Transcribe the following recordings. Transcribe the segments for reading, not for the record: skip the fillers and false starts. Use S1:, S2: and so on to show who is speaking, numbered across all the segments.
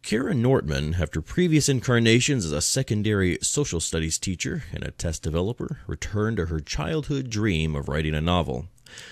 S1: Karen Nortman, after previous incarnations as a secondary social studies teacher and a test developer, returned to her childhood dream of writing a novel.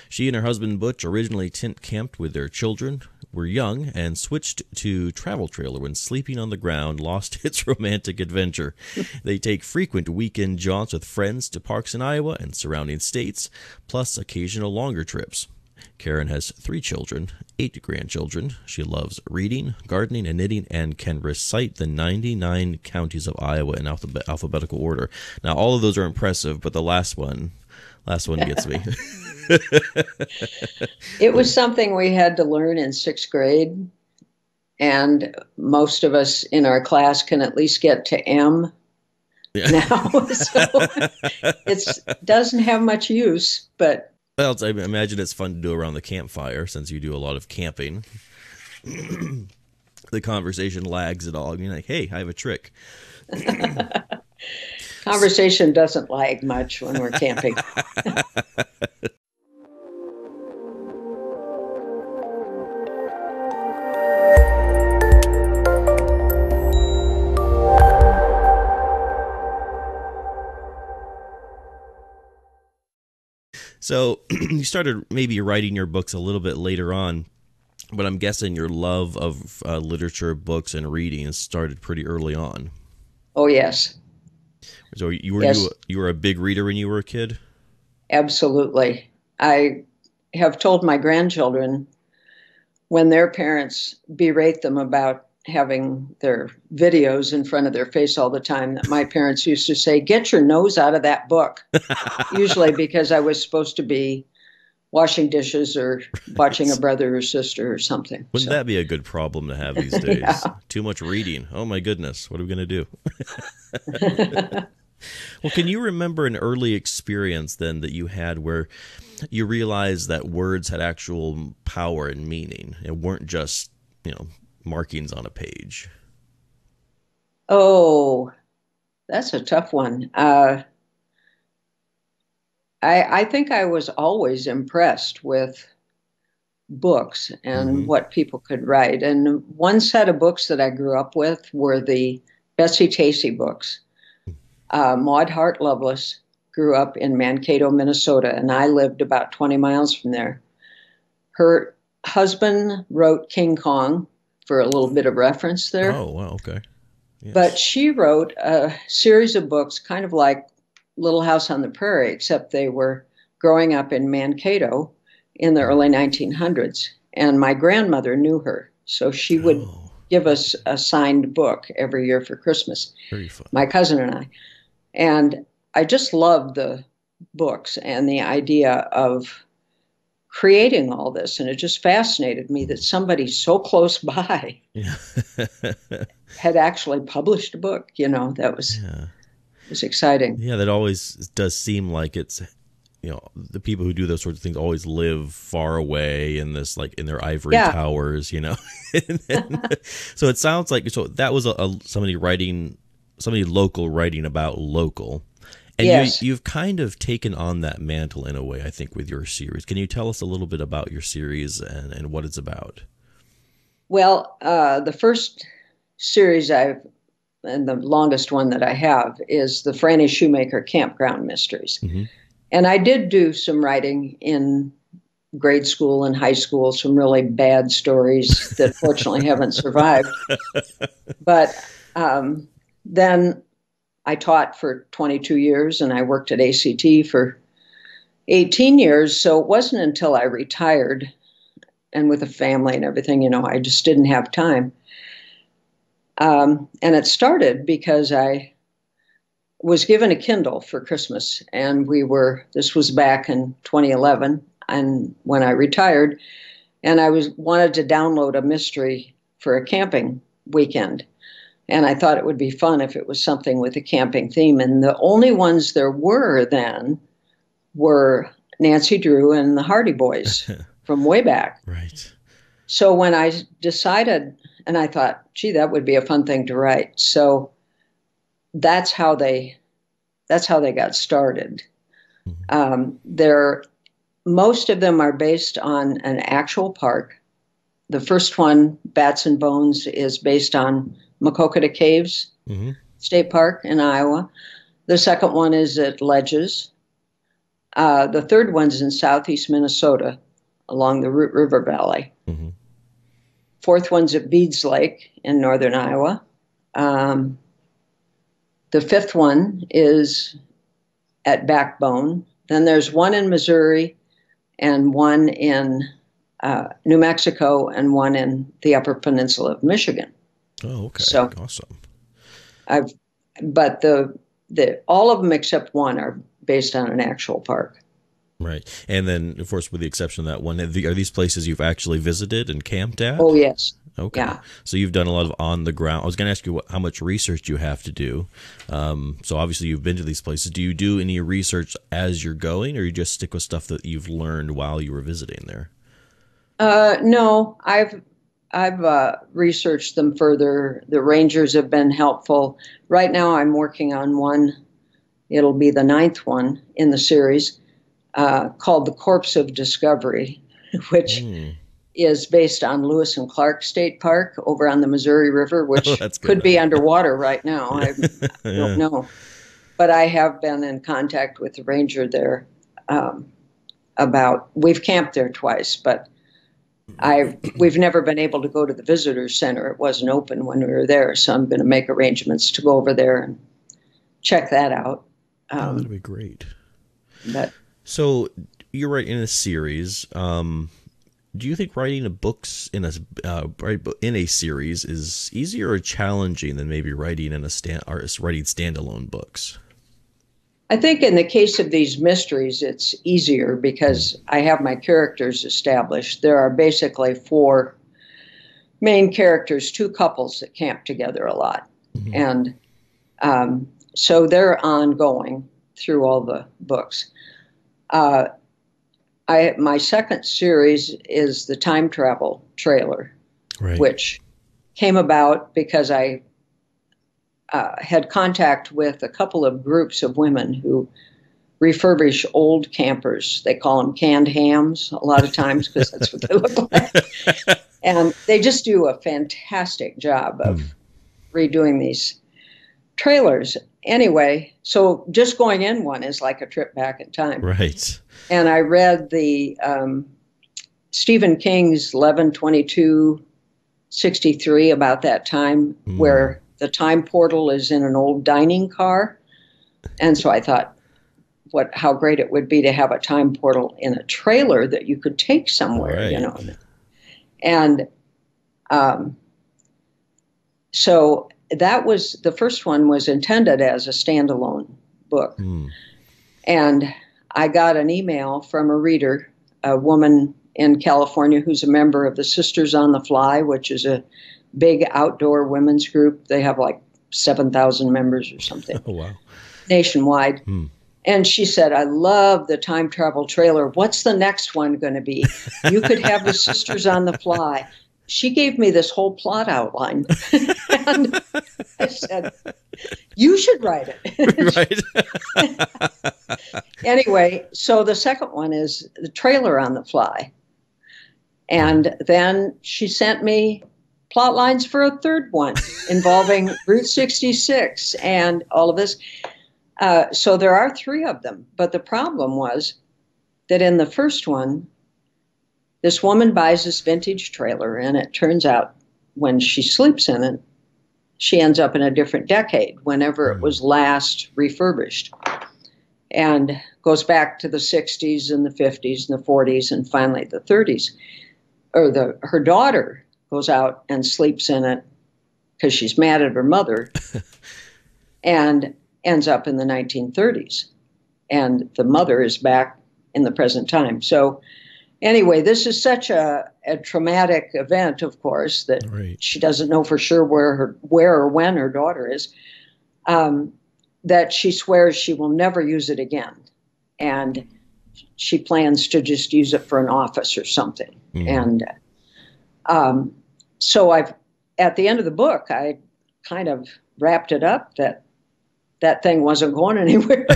S1: She and her husband Butch originally tent camped with their children, were young, and switched to travel trailer when sleeping on the ground lost its romantic adventure. They take frequent weekend jaunts with friends to parks in Iowa and surrounding states, plus occasional longer trips. Karen has 3 children, 8 grandchildren. She loves reading, gardening, and knitting, and can recite the 99 counties of Iowa in alphabetical order. Now, all of those are impressive, but the last one gets me.
S2: It was something we had to learn in 6th grade, and most of us in our class can at least get to M now. So it doesn't have much use, but...
S1: Well, I imagine it's fun to do around the campfire since you do a lot of camping. The conversation lags at all. You're like, hey, I have a trick.
S2: Conversation doesn't lag much when we're camping.
S1: So you started maybe writing your books a little bit later on, but I'm guessing your love of literature, books, and reading started pretty early on.
S2: Oh, yes.
S1: So
S2: Yes,
S1: you were a big reader when you were a kid?
S2: absolutely. I have told my grandchildren when their parents berate them about having their videos in front of their face all the time that my parents used to say, "Get your nose out of that book," usually because I was supposed to be washing dishes or watching a brother or sister or something.
S1: Wouldn't
S2: So,
S1: that be a good problem to have these days?
S2: yeah.
S1: Too much reading. Oh my goodness, what are we going to do? Well, can you remember an early experience then that you had where you realized that words had actual power and meaning and weren't just, markings on a page?
S2: Oh, that's a tough one. I think I was always impressed with books and
S1: Mm-hmm.
S2: what people could write. And one set of books that I grew up with were the Betsy Tacy books. Maud Hart Lovelace grew up in Mankato, Minnesota, and I lived about 20 miles from there. Her husband wrote King Kong for a little bit of reference there,
S1: Oh, wow, okay.
S2: but
S1: Yes.
S2: she wrote a series of books kind of like Little House on the Prairie, except they were growing up in Mankato in the early 1900s. And my grandmother knew her, so she would
S1: Oh,
S2: give us a signed book every year for Christmas,
S1: very fun.
S2: my cousin and I. And I just loved the books and the idea of creating all this. And it just fascinated me that somebody so close by
S1: Yeah.
S2: had actually published a book. That
S1: Yeah.
S2: was exciting.
S1: Yeah, that always does seem like it's, the people who do those sorts of things always live far away in this, like in their ivory
S2: Yeah.
S1: towers. And then, so it sounds like, so that was somebody local writing about local. And
S2: Yes.
S1: you've kind of taken on that mantle in a way, I think, with your series. Can you tell us a little bit about your series and what it's about?
S2: Well, the first series and the longest one that I have is the Frannie Shoemaker Campground Mysteries.
S1: Mm-hmm.
S2: And I did do some writing in grade school and high school, some really bad stories that fortunately haven't survived. But then I taught for 22 years and I worked at ACT for 18 years. So it wasn't until I retired and with a family and everything, I just didn't have time. And it started because I was given a Kindle for Christmas, and this was back in 2011, and when I retired, and I wanted to download a mystery for a camping weekend. And I thought it would be fun if it was something with a camping theme. And the only ones there were then were Nancy Drew and the Hardy Boys from way back.
S1: Right.
S2: So when I decided, and I thought, gee, that would be a fun thing to write. So that's how they got started.
S1: Mm-hmm.
S2: Most of them are based on an actual park The first one, Bats and Bones, is based on Makokata Caves
S1: Mm-hmm.
S2: State Park in Iowa. The second one is at Ledges. The third one's in southeast Minnesota along the Root River Valley.
S1: Mm-hmm.
S2: Fourth one's at Beeds Lake in northern Iowa. The fifth one is at Backbone. Then there's one in Missouri and one in New Mexico and one in the Upper Peninsula of Michigan.
S1: Oh, okay.
S2: So
S1: Awesome.
S2: but all of them except one are based on an actual park.
S1: Right. And then, of course, with the exception of that one, are these places you've actually visited and camped at?
S2: Oh, yes.
S1: Okay.
S2: Yeah.
S1: So you've done a lot of on the ground. I was going to ask you how much research you have to do. So obviously you've been to these places. Do you do any research as you're going, or you just stick with stuff that you've learned while you were visiting there?
S2: No, I've researched them further. The rangers have been helpful. Right now I'm working on one. It'll be the 9th one in the series, called The Corpse of Discovery, which is based on Lewis and Clark State Park over on the Missouri River, which could be underwater right now. I don't know. But I have been in contact with the ranger there we've camped there twice, but we've never been able to go to the visitor center. It wasn't open when we were there, so I'm going to make arrangements to go over there and check that out.
S1: That'd be great.
S2: So
S1: you're writing a series. Do you think writing books in a series is easier or challenging than maybe writing writing standalone books?
S2: I think in the case of these mysteries, it's easier because I have my characters established. There are basically 4 main characters, 2 couples that camp together a lot. Mm-hmm. And so they're ongoing through all the books. My second series is the time travel trailer, right, which came about because I had contact with a couple of groups of women who refurbish old campers. They call them canned hams a lot of times because that's what they look like. And they just do a fantastic job of redoing these trailers. Anyway, so just going in one is like a trip back in time.
S1: Right.
S2: And I read the Stephen King's 11/22/63 about that time where the time portal is in an old dining car. And so I thought, how great it would be to have a time portal in a trailer that you could take somewhere,
S1: right,
S2: you know. And so that was, the first one was intended as a standalone book. And I got an email from a reader, a woman in California who's a member of the Sisters on the Fly, which is a big outdoor women's group. They have like 7,000 members or something.
S1: Oh, wow.
S2: Nationwide. And she said, I love the time travel trailer. What's the next one going to be? You could have the Sisters on the Fly. She gave me this whole plot outline. And I said, you should write it.
S1: Right.
S2: Anyway, so the second one is the trailer on the fly. And then she sent me plot lines for a third one involving Route 66 and all of this. So there are 3 of them. But the problem was that in the first one, this woman buys this vintage trailer, and it turns out when she sleeps in it, she ends up in a different decade, whenever it was last refurbished, and goes back to the 60s and the 50s and the 40s and finally the 30s. Her daughter goes out and sleeps in it because she's mad at her mother and ends up in the 1930s. And the mother is back in the present time. So anyway, this is such a traumatic event, of course, that she doesn't know for sure where or when her daughter is, that she swears she will never use it again. And she plans to just use it for an office or something. And so at the end of the book, I kind of wrapped it up that thing wasn't going anywhere.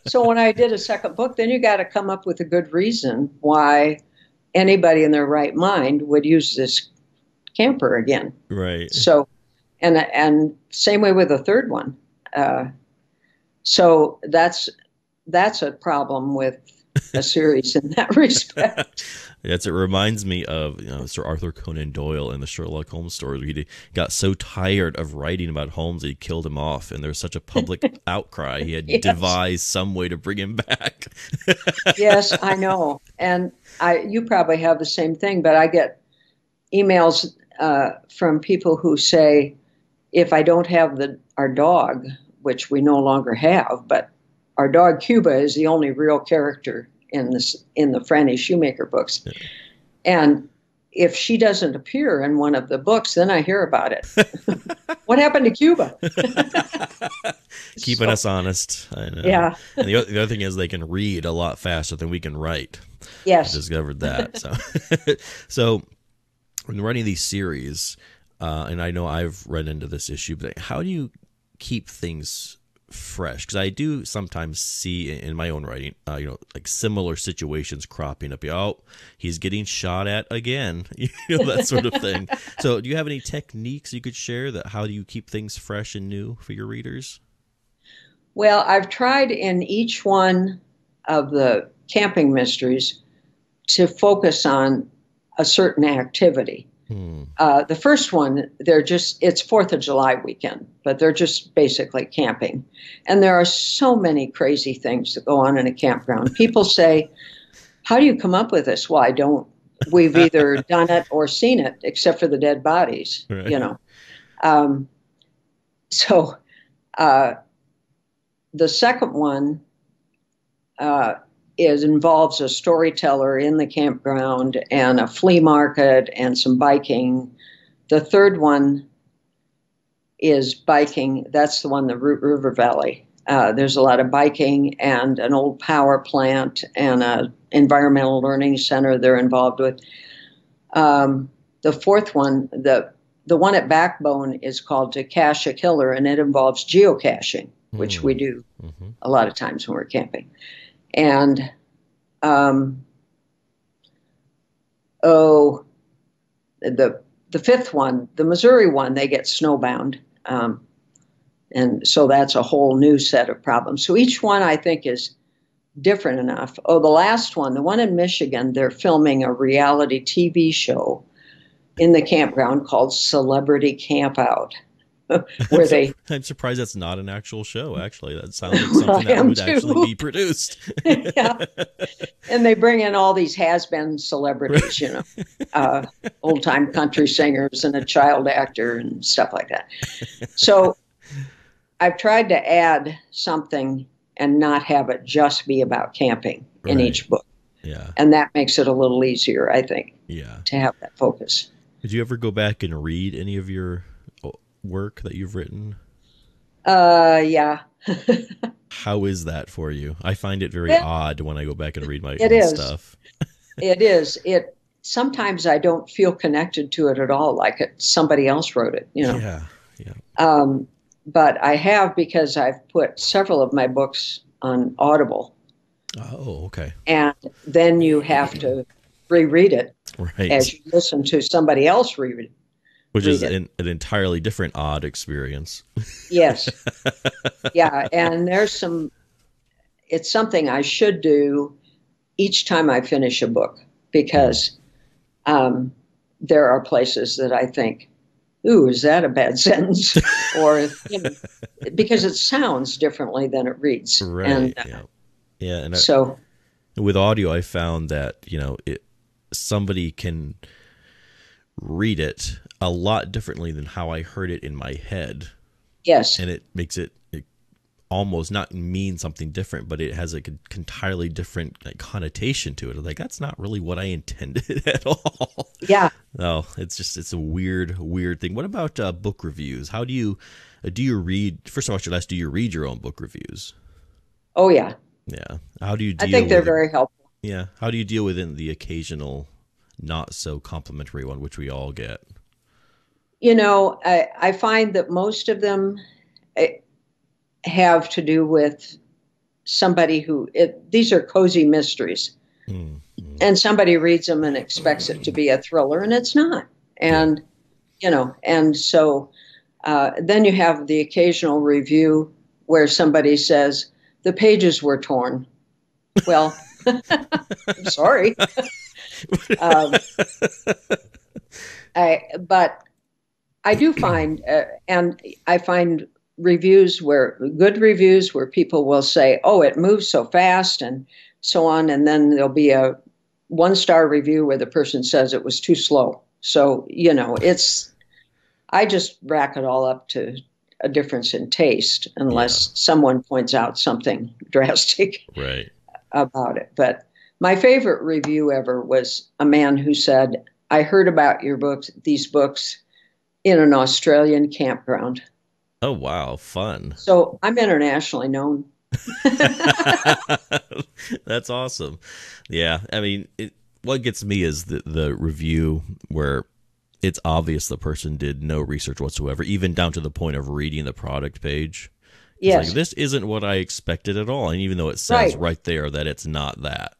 S2: So when I did a second book, then you got to come up with a good reason why anybody in their right mind would use this camper again.
S1: Right.
S2: So, and same way with the third one. So that's a problem with a series in that respect.
S1: Yes, it reminds me of Sir Arthur Conan Doyle in the Sherlock Holmes stories. He got so tired of writing about Holmes that he killed him off, and there was such a public outcry. He had devised some way to bring him back.
S2: Yes, I know, and you probably have the same thing. But I get emails from people who say, if I don't have our dog, which we no longer have, but our dog Cuba is the only real character in the Frannie Shoemaker books. Yeah. And if she doesn't appear in one of the books, then I hear about it. What happened to Cuba?
S1: Keeping us honest. I know.
S2: Yeah.
S1: And the other thing is they can read a lot faster than we can write.
S2: Yes.
S1: I discovered that. So when writing these series, and I know I've run into this issue, but how do you keep things fresh? Because I do sometimes see in my own writing, like similar situations cropping up. Oh, he's getting shot at again, that sort of thing. So do you have any techniques you could share how do you keep things fresh and new for your readers?
S2: Well, I've tried in each one of the camping mysteries to focus on a certain activity. The first one, it's 4th of July weekend, but they're just basically camping. And there are so many crazy things that go on in a campground. People say, how do you come up with this? Well, I don't. We've either done it or seen it, except for the dead bodies,
S1: right.
S2: So the second one involves a storyteller in the campground and a flea market and some biking. The third one is biking. That's the one, the Root River Valley. There's a lot of biking and an old power plant and an environmental learning center they're involved with. The fourth one, the one at Backbone, is called To Cache a Killer, and it involves geocaching, which we do a lot of times when we're camping. And the fifth one, the Missouri one, they get snowbound, and so that's a whole new set of problems. So each one I think is different enough. Oh, the last one, the one in Michigan, they're filming a reality TV show in the campground called Celebrity Campout.
S1: I'm surprised that's not an actual show. Actually, that sounds like something that would actually be produced.
S2: Yeah, and they bring in all these has-been celebrities, old-time country singers and a child actor and stuff like that. So I've tried to add something and not have it just be about camping in each book.
S1: Yeah,
S2: and that makes it a little easier, I think.
S1: Yeah,
S2: to have that focus.
S1: Did you ever go back and read any of your work that you've written?
S2: Yeah.
S1: How is that for you? I find it very odd when I go back and read my stuff.
S2: It is. Sometimes I don't feel connected to it at all, like somebody else wrote it,
S1: Yeah.
S2: But I have, because I've put several of my books on Audible.
S1: Oh, okay.
S2: And then you have to reread it as you listen to somebody else read it.
S1: Which is an entirely different odd experience.
S2: Yes. Yeah. And it's something I should do each time I finish a book, because there are places that I think, ooh, is that a bad sentence? Or, because it sounds differently than it reads.
S1: Right. And, And
S2: so
S1: with audio, I found that, somebody can read it a lot differently than how I heard it in my head.
S2: Yes.
S1: And it makes it almost not mean something different, but it has an entirely different connotation to it. Like, that's not really what I intended at all.
S2: Yeah.
S1: No, it's a weird thing. What about book reviews? How do you read? First of all, I should ask, do you read your own book reviews?
S2: Oh, yeah.
S1: Yeah. How do you deal
S2: I think they're very helpful.
S1: Yeah. How do you deal with the occasional not so complimentary one, which we all get?
S2: I find that most of them have to do with somebody these are cozy mysteries. and somebody reads them and expects it to be a thriller, and it's not. And, and so then you have the occasional review where somebody says, the pages were torn. Well, I'm sorry. But I do find, and I find good reviews where people will say, oh, it moves so fast and so on. And then there'll be a 1-star review where the person says it was too slow. So, I just rack it all up to a difference in taste unless someone points out something drastic about it. But my favorite review ever was a man who said, I heard about these books in an Australian campground.
S1: Oh, wow. Fun.
S2: So I'm internationally known.
S1: That's awesome. Yeah. I mean, what gets me is the review where it's obvious the person did no research whatsoever, even down to the point of reading the product page. Yes. Like, this isn't what I expected at all. And even though it says right there that it's not that.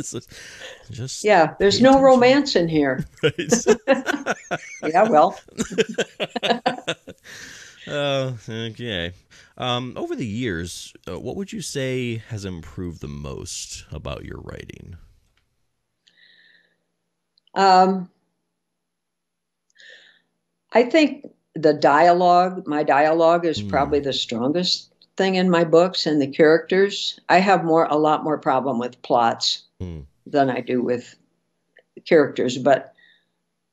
S1: So, there's no romance in here. Yeah, well. Okay. Over the years, what would you say has improved the most about your writing?
S2: I think my dialogue is probably the strongest thing in my books, and the characters. I have a lot more problem with plots than I do with characters, but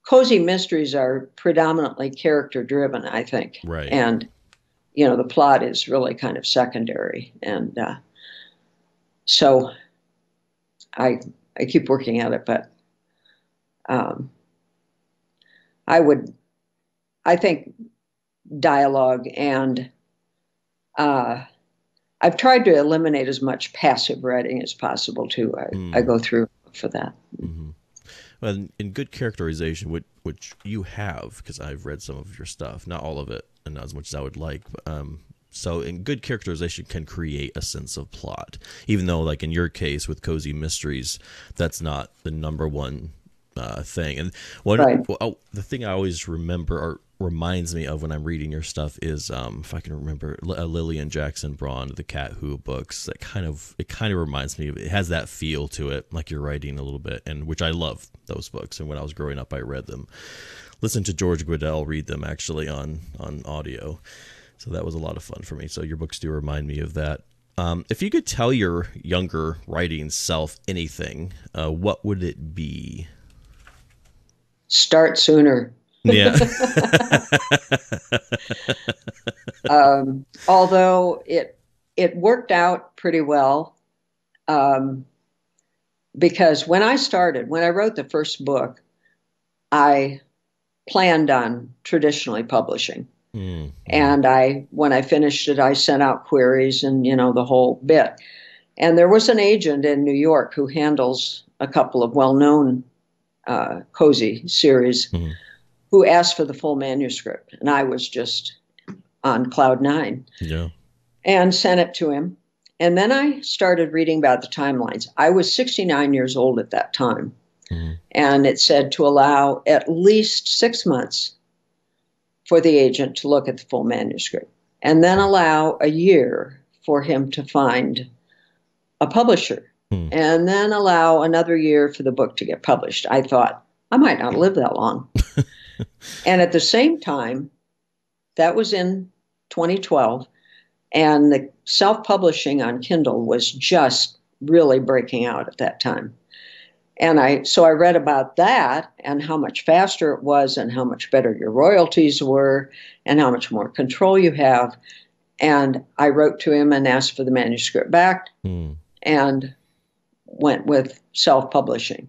S2: cozy mysteries are predominantly character driven, I think.
S1: Right.
S2: And, the plot is really kind of secondary. And so I keep working at it, but I think dialogue, and I've tried to eliminate as much passive writing as possible too. I go through for that.
S1: Mm-hmm. Well, in good characterization, which you have, because I've read some of your stuff, not all of it, and not as much as I would like. So in good characterization can create a sense of plot, even though, like in your case with Cozy Mysteries, that's not the number one thing. And the thing I always remember or reminds me of when I'm reading your stuff is, if I can remember, Lillian Jackson Braun, the Cat Who books. It kind of reminds me of, it has that feel to it, like you're writing a little bit, and which I love those books. And when I was growing up, I read them. Listened to George Guidall read them actually on audio. So that was a lot of fun for me. So your books do remind me of that. If you could tell your younger writing self anything, what would it be?
S2: Start sooner.
S1: Yeah.
S2: Although it worked out pretty well, because when I wrote the first book, I planned on traditionally publishing. Mm-hmm. And when I finished it, I sent out queries and, the whole bit. And there was an agent in New York who handles a couple of well-known cozy series, who asked for the full manuscript. And I was just on cloud 9.
S1: Yeah.
S2: And sent it to him. And then I started reading about the timelines. I was 69 years old at that time. Mm-hmm. And it said to allow at least 6 months for the agent to look at the full manuscript, and then allow a year for him to find a publisher, and then allow another year for the book to get published. I thought, I might not live that long. And at the same time, that was in 2012, and the self-publishing on Kindle was just really breaking out at that time. And so I read about that and how much faster it was and how much better your royalties were and how much more control you have. And I wrote to him and asked for the manuscript back and went with self-publishing.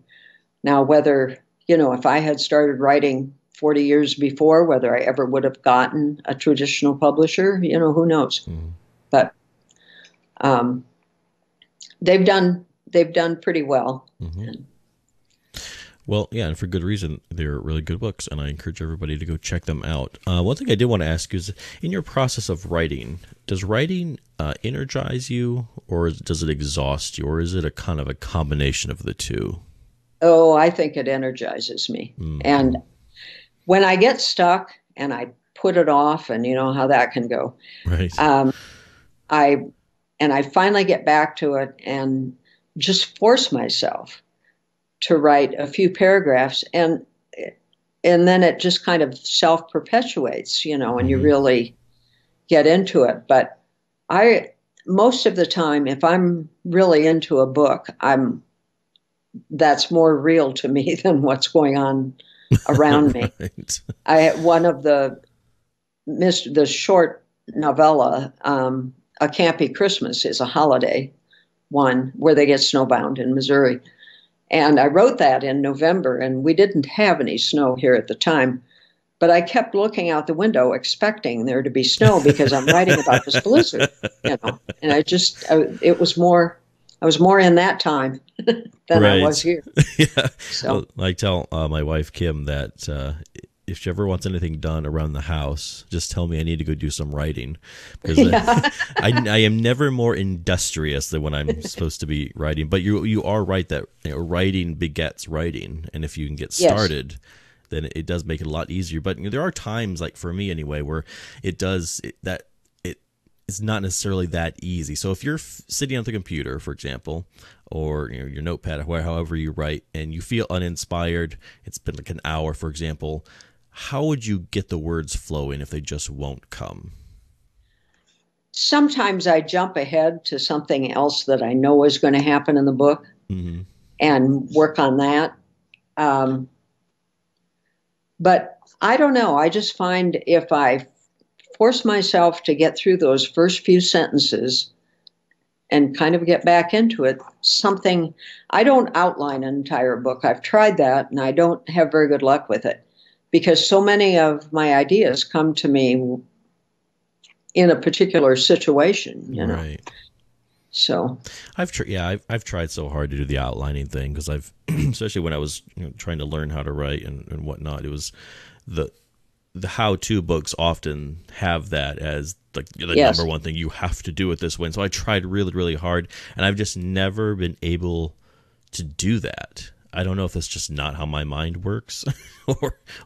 S2: Now, whether, if I had started writing 40 years before, whether I ever would have gotten a traditional publisher, who knows? But they've done pretty well.
S1: Mm-hmm. Well, yeah, and for good reason. They're really good books, and I encourage everybody to go check them out. One thing I did want to ask you is, in your process of writing, does writing energize you, or does it exhaust you, or is it a kind of a combination of the two?
S2: Oh, I think it energizes me.
S1: Mm-hmm.
S2: And when I get stuck and I put it off, and you know how that can go,
S1: Right.
S2: um, I I finally get back to it and just force myself to write a few paragraphs, and then it just kind of self perpetuates, you know, and you
S1: Mm-hmm.
S2: really get into it. But I most of the time, if I'm really into a book, I'm that's more real to me than what's going on around me.
S1: Right.
S2: I one of the short novella, A Campy Christmas, is a holiday one where they get snowbound in Missouri. And I wrote that in November, and we didn't have any snow here at the time. But I kept looking out the window expecting there to be snow because I'm writing about this blizzard, you know. And it was more, I was more in that time than I was
S1: Right.
S2: here.
S1: Yeah.
S2: So,
S1: Well, I tell my wife Kim that if she ever wants anything done around the house, just tell me I need to go do some writing, because
S2: yeah,
S1: I am never more industrious than when I'm supposed to be writing. But you are right that, you know, writing begets writing, and if you can get
S2: yes,
S1: started, then it does make it a lot easier. But you know, there are times, like for me anyway, where that it it's not necessarily that easy. So if you're sitting on the computer, for example, or you know, your notepad, or however you write, and you feel uninspired, it's been like an hour, for example, how would you get the words flowing if they just won't come?
S2: sometimes I jump ahead to something else that I know is going to happen in the book
S1: Hmm.
S2: and work on that. Um, but I don't know. I just find if I force myself to get through those first few sentences and kind of get back into it, something, I don't outline an entire book. I've tried that and I don't have very good luck with it because so many of my ideas come to me in a particular situation, you know.
S1: Right.
S2: So,
S1: I've tried so hard to do the outlining thing, because I've especially when I was, you know, trying to learn how to write and whatnot. It was the the how-to books often have that as like the number
S2: yes.
S1: one thing you have to do it this way. And so I tried really, really hard, and I've just never been able to do that. I don't know if that's just not how my mind works,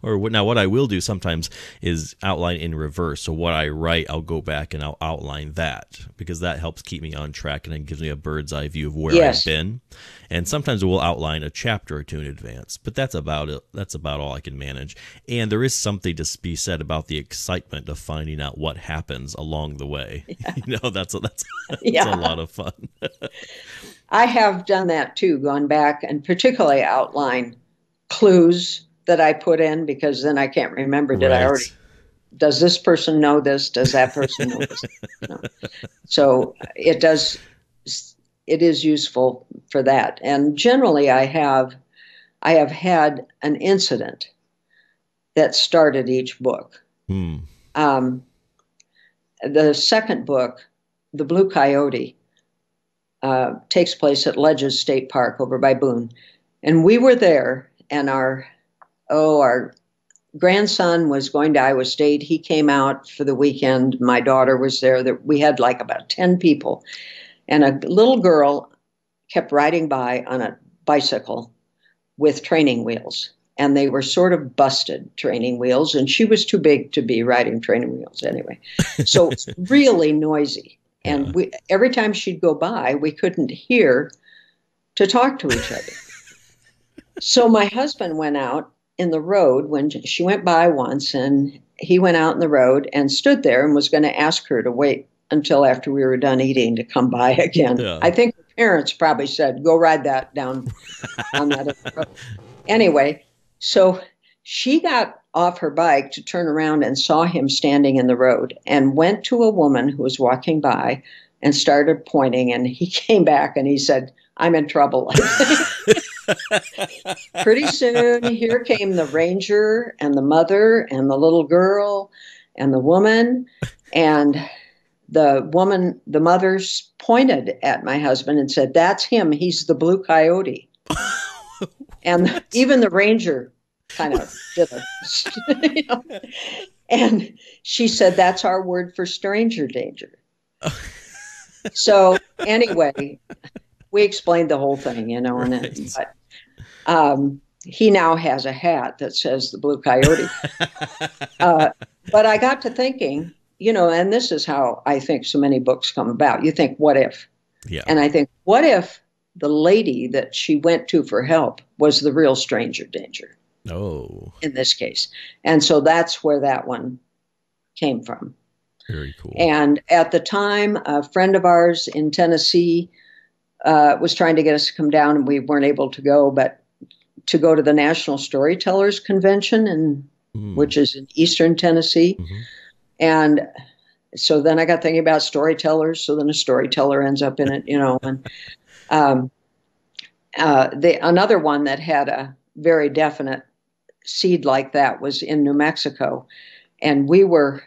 S1: or what. Now, what I will do sometimes is outline in reverse. So what I write, I'll go back and I'll outline that, because that helps keep me on track and it gives me a bird's eye view of where I've
S2: Yes.
S1: been. And sometimes we'll outline a chapter or two in advance, but that's about it. That's about all I can manage. And there is something to be said about the excitement of finding out what happens along the way. You know, that's a
S2: Yeah.
S1: lot of fun.
S2: I have done that too, gone back and particularly outline clues that I put in because then I can't remember, did I already,
S1: Right.
S2: does this person know this? Does that person know this? You know? So it is useful for that. And generally I have had an incident that started each book.
S1: Hmm.
S2: Um, the second book, The Blue Coyote, takes place at Ledges State Park over by Boone. And we were there, and our grandson was going to Iowa State. He came out for the weekend. My daughter was there. We had like about 10 people. And a little girl kept riding by on a bicycle with training wheels. And they were sort of busted training wheels. And she was too big to be riding training wheels anyway. So it's really noisy.
S1: Yeah.
S2: And every time she'd go by, we couldn't hear to talk to each other. So my husband went out in the road when she went by once, and he went out in the road and stood there and was going to ask her to wait until after we were done eating to come by again.
S1: Yeah.
S2: I think her parents probably said, "Go ride that down on that other road." Anyway, so she got off her bike to turn around and saw him standing in the road and went to a woman who was walking by and started pointing. And he came back and he said, "I'm in trouble." Pretty soon, here came the ranger and the mother and the little girl and the woman. And the mother pointed at my husband and said, "That's him. He's the blue coyote." And even the ranger kind of did a, you know, and she said, that's our word for stranger danger. So anyway, we explained the whole thing, you know,
S1: Right.
S2: but he now has a hat that says the Blue Coyote. But I got to thinking, you know, and this is how I think so many books come about. You think, what if?
S1: Yeah.
S2: And I think, what if the lady that she went to for help was the real stranger danger?
S1: Oh.
S2: In this case. And so that's where that one came from.
S1: Very cool.
S2: And at the time, a friend of ours in Tennessee was trying to get us to come down, and we weren't able to go, but to go to the National Storytellers Convention, which is in Eastern Tennessee. Mm-hmm. And so then I got thinking about storytellers. So then a storyteller ends up in it, you know. And another one that had a very definite seed like that was in New Mexico. And we were,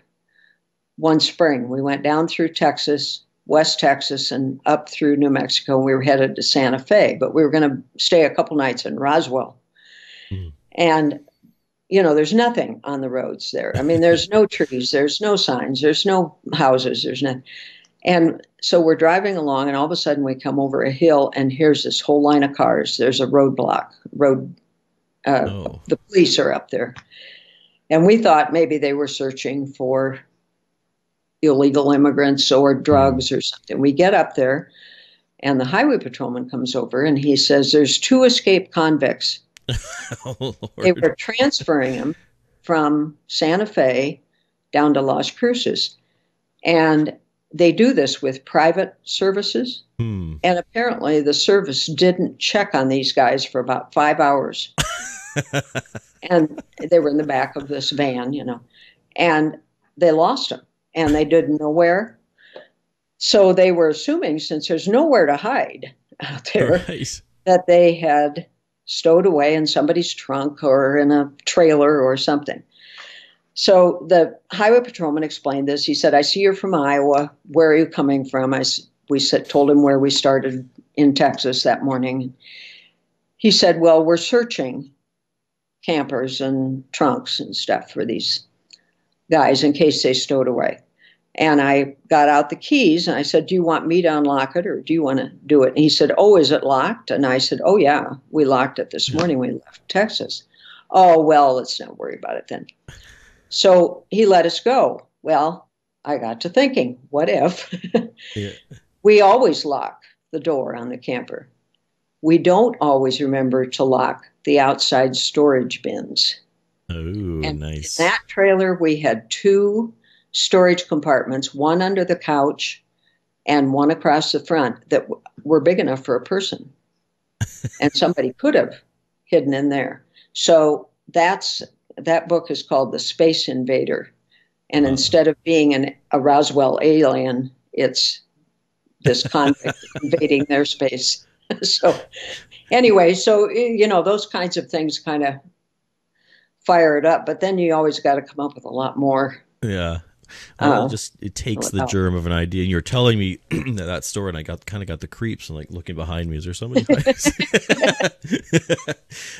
S2: one spring, we went down through Texas, West Texas, and up through New Mexico. And we were headed to Santa Fe, but we were going to stay a couple nights in Roswell. Mm. And, you know, there's nothing on the roads there. I mean, there's no trees, there's no signs, there's no houses, there's nothing. And so we're driving along, and all of a sudden we come over a hill, and here's this whole line of cars. There's a roadblock, the police are up there. And we thought maybe they were searching for illegal immigrants or drugs or something. We get up there, and the highway patrolman comes over, and he says, there's 2 escaped convicts. Oh, they were transferring them from Santa Fe down to Las Cruces. And they do this with private services. And apparently the service didn't check on these guys for about 5 hours. And they were in the back of this van, you know, and they lost them, and they didn't know where. So they were assuming, since there's nowhere to hide out there, that they had stowed away in somebody's trunk or in a trailer or something. So the highway patrolman explained this. He said, I see you're from Iowa. Where are you coming from? Told him where we started in Texas that morning. He said, well, we're searching campers and trunks and stuff for these guys in case they stowed away. And I got out the keys, and I said, do you want me to unlock it, or do you want to do it? And he said, oh, is it locked? And I said, oh, yeah, we locked it this morning. We left Texas. Oh, well, let's not worry about it then. So he let us go. Well, I got to thinking, what if we always lock the door on the camper? We don't always remember to lock the outside storage bins.
S1: Oh, nice.
S2: In that trailer, we had 2 storage compartments, one under the couch and one across the front, that were big enough for a person. And somebody could have hidden in there. So that book is called The Space Invader. And instead of being a Roswell alien, it's this convict invading their space. So anyway, you know, those kinds of things kind of fire it up, but then you always got to come up with a lot more.
S1: Yeah. Well, it takes the germ of an idea. And you're telling me that story, and I kind of got the creeps, and like looking behind me. Is there somebody?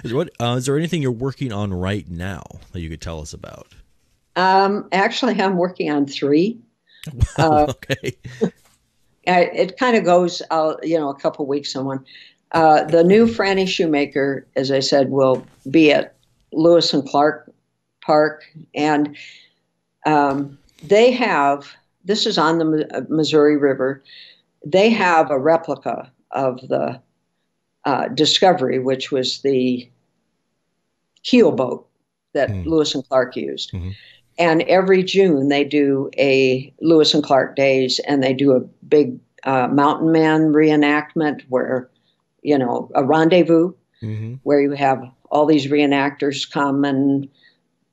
S1: Is there anything you're working on right now that you could tell us about?
S2: Actually, I'm working on 3.
S1: Okay.
S2: It kind of goes, you know, a couple weeks on one. The new Frannie Shoemaker, as I said, will be at Lewis and Clark Park, and they have, this is on the Missouri River, they have a replica of the Discovery, which was the keel boat that Lewis and Clark used. Mm-hmm. And every June they do a Lewis and Clark Days, and they do a big Mountain Man reenactment where, you know, a rendezvous where you have all these reenactors come, and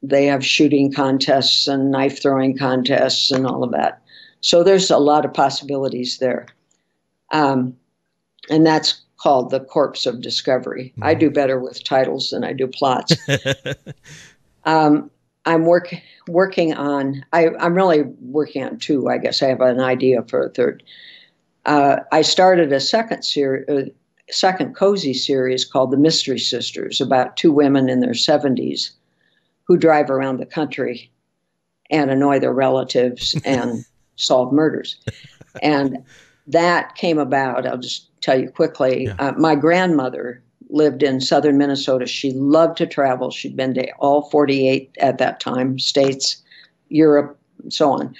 S2: they have shooting contests and knife throwing contests and all of that. So there's a lot of possibilities there. And that's called The Corpse of Discovery. I do better with titles than I do plots. I'm working on, I'm really working on 2. I guess I have an idea for a 3rd. I started a second series, second cozy series called The Mystery Sisters, about two women in their 70s who drive around the country and annoy their relatives and solve murders. And that came about, I'll just tell you quickly. My grandmother lived in southern Minnesota. She loved to travel. She'd been to all 48 at that time, states, Europe, and so on.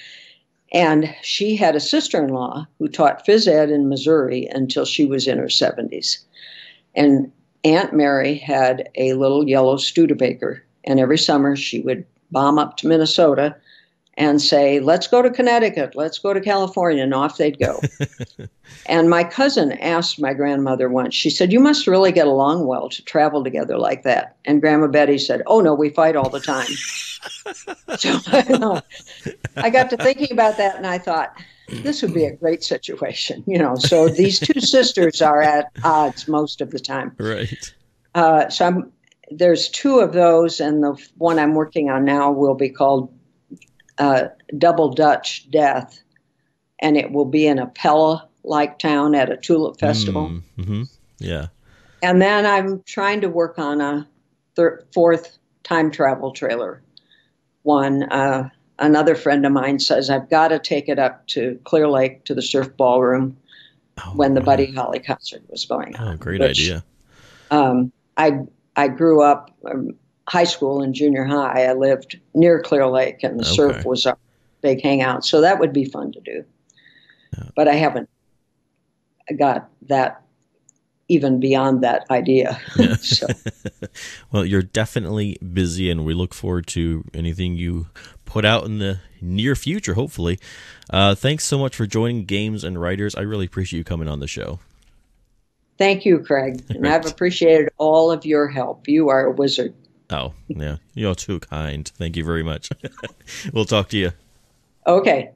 S2: And she had a sister-in-law who taught phys ed in Missouri until she was in her 70s. And Aunt Mary had a little yellow Studebaker. And every summer she would bomb up to Minnesota and say, let's go to Connecticut, let's go to California, and off they'd go. And my cousin asked my grandmother once, she said, you must really get along well to travel together like that. And Grandma Betty said, oh no, we fight all the time. So I got to thinking about that, and I thought, this would be a great situation, So these two sisters are at odds most of the time.
S1: Right.
S2: There's two of those, and the one I'm working on now will be called Double Dutch Death, and it will be in a Pella-like town at a tulip festival.
S1: Mm-hmm. Yeah.
S2: And then I'm trying to work on a fourth time travel trailer one. Another friend of mine says I've got to take it up to Clear Lake to the Surf Ballroom when the Buddy Holly concert was going on.
S1: Oh, great idea.
S2: I grew up high school and junior high. I lived near Clear Lake, and the surf was a big hangout. So that would be fun to do. Yeah. But I haven't got that even beyond that idea.
S1: Yeah.
S2: So.
S1: Well, you're definitely busy, and we look forward to anything you put out in the near future, hopefully. Thanks so much for joining Games and Writers. I really appreciate you coming on the show.
S2: Thank you, Craig. And I've appreciated all of your help. You are a wizard.
S1: Oh, yeah. You're too kind. Thank you very much. We'll talk to you.
S2: Okay.